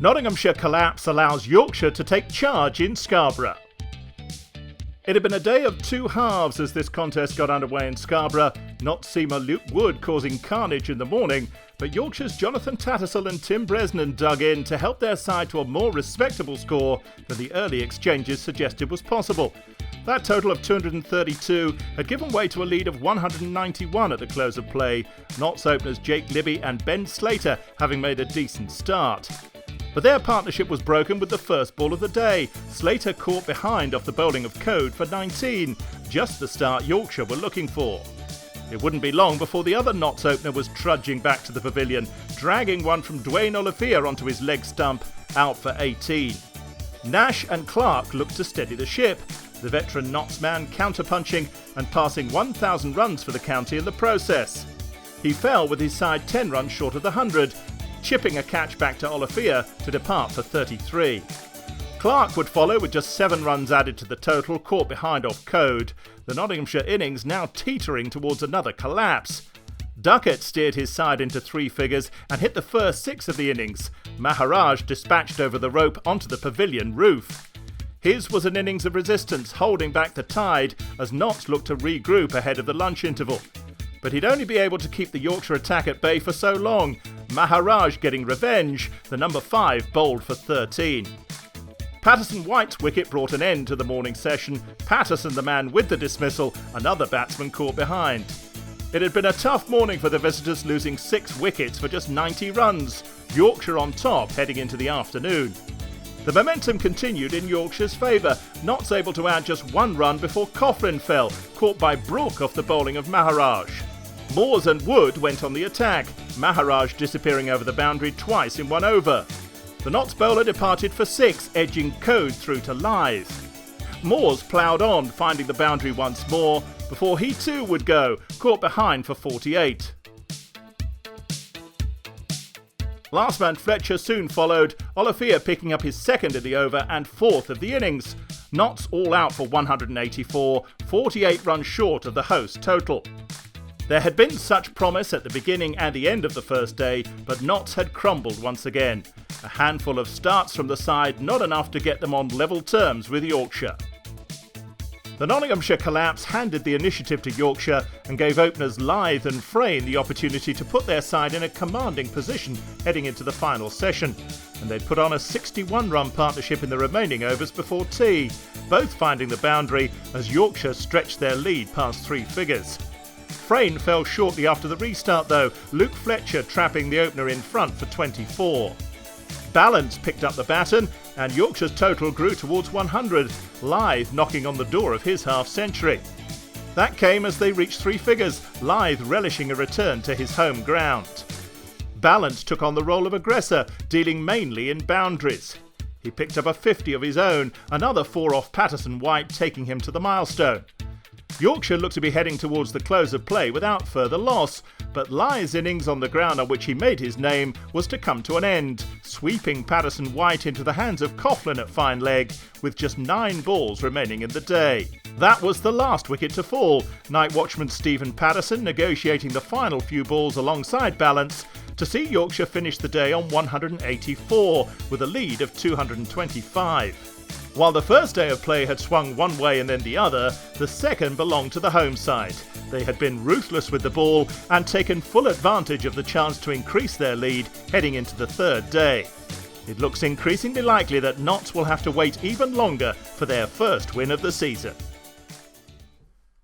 Nottinghamshire collapse allows Yorkshire to take charge in Scarborough. It had been a day of two halves as this contest got underway in Scarborough. Notts-seamer Luke Wood causing carnage in the morning, but Yorkshire's Jonathan Tattersall and Tim Bresnan dug in to help their side to a more respectable score than the early exchanges suggested was possible. That total of 232 had given way to a lead of 191 at the close of play, Notts openers Jake Libby and Ben Slater having made a decent start. But their partnership was broken with the first ball of the day. Slater caught behind off the bowling of Code for 19, just the start Yorkshire were looking for. It wouldn't be long before the other Notts opener was trudging back to the pavilion, dragging one from Dwayne Olivier onto his leg stump, out for 18. Nash and Clark looked to steady the ship, the veteran Notts man counter-punching and passing 1,000 runs for the county in the process. He fell with his side 10 runs short of the 100, chipping a catch back to Olivier to depart for 33. Clark would follow with just 7 runs added to the total, caught behind off Code, the Nottinghamshire innings now teetering towards another collapse. Duckett steered his side into 3 figures and hit the first 6 of the innings. Maharaj dispatched over the rope onto the pavilion roof. His was an innings of resistance, holding back the tide as Notts looked to regroup ahead of the lunch interval. But he'd only be able to keep the Yorkshire attack at bay for so long. Maharaj getting revenge, the number 5 bowled for 13. Patterson-White's wicket brought an end to the morning session. Patterson, the man with the dismissal, another batsman caught behind. It had been a tough morning for the visitors, losing 6 wickets for just 90 runs. Yorkshire on top heading into the afternoon. The momentum continued in Yorkshire's favour, Notts able to add just 1 run before Coughlin fell, caught by Brooke off the bowling of Maharaj. Moores and Wood went on the attack, Maharaj disappearing over the boundary twice in 1 over. The Notts bowler departed for 6, edging Code through to Lythe. Moores ploughed on, finding the boundary once more, before he too would go, caught behind for 48. Last man Fletcher soon followed, Olivier picking up his 2nd of the over and 4th of the innings. Notts all out for 184, 48 runs short of the host total. There had been such promise at the beginning and the end of the first day, but Notts had crumbled once again. A handful of starts from the side, not enough to get them on level terms with Yorkshire. The Nottinghamshire collapse handed the initiative to Yorkshire and gave openers Lythe and Frayne the opportunity to put their side in a commanding position heading into the final session. And they'd put on a 61-run partnership in the remaining overs before tea, both finding the boundary as Yorkshire stretched their lead past 3 figures. Frayne fell shortly after the restart though, Luke Fletcher trapping the opener in front for 24. Balance picked up the baton and Yorkshire's total grew towards 100, Lythe knocking on the door of his half-century. That came as they reached 3 figures, Lythe relishing a return to his home ground. Balance took on the role of aggressor, dealing mainly in boundaries. He picked up a 50 of his own, another 4 off Patterson-White taking him to the milestone. Yorkshire looked to be heading towards the close of play without further loss, but Lythe's innings on the ground on which he made his name was to come to an end, sweeping Patterson-White into the hands of Coughlin at fine leg, with just 9 balls remaining in the day. That was the last wicket to fall, night watchman Stephen Patterson negotiating the final few balls alongside Balance to see Yorkshire finish the day on 184, with a lead of 225. While the first day of play had swung one way and then the other, the second belonged to the home side. They had been ruthless with the ball and taken full advantage of the chance to increase their lead heading into the third day. It looks increasingly likely that Notts will have to wait even longer for their first win of the season.